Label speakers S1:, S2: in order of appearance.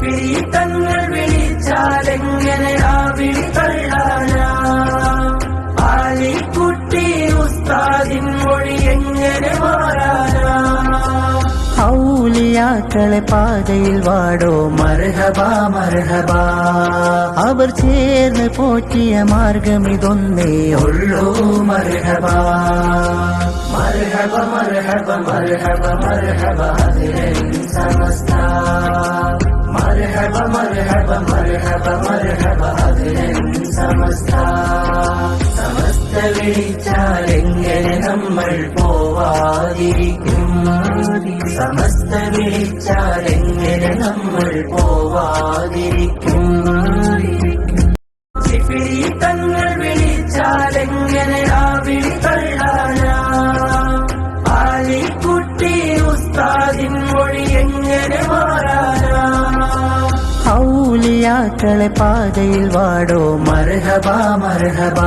S1: തങ്ങൾ വിളിച്ചാലെങ്ങനെ ആ വിളി തള്ളാനാ? ആലിക്കുട്ടി ഉസ്താദിൻ മൊഴി എങ്ങനെ മാറാനാ? ഔലിയാക്കളെ പാതയിൽ വാടോ മർഹബ മർഹബ. അവർ ചേർന്ന് പോറ്റിയ മാർഗമിതൊന്നേ ഉള്ളൂ മർഹബ. മർഹബ മർഹബ മർഹബ മർഹബ ഹദ്റൻ സമസ്ത. മർഹബ മർഹബ മർഹബ മർഹബ ഹദ്റൻ സമസ്ത. സമസ്ത വിളിച്ചാലെങ്ങനെ നമ്മൾ പോവാതിരിക്കും? സമസ്ത വിളിച്ചാലെങ്ങനെ നമ്മൾ പോവാതിരിക്കും? തങ്ങൾ വിളിച്ചാലെങ്ങനെ ആ വിളി തള്ളാനാ? ആലിക്കുട്ടി ഉസ്താദിൻ മൊഴി എങ്ങനെ മാറാനാ? ഔലിയാക്കളെ പാതയിൽ വാടോ മർഹബ മർഹബ.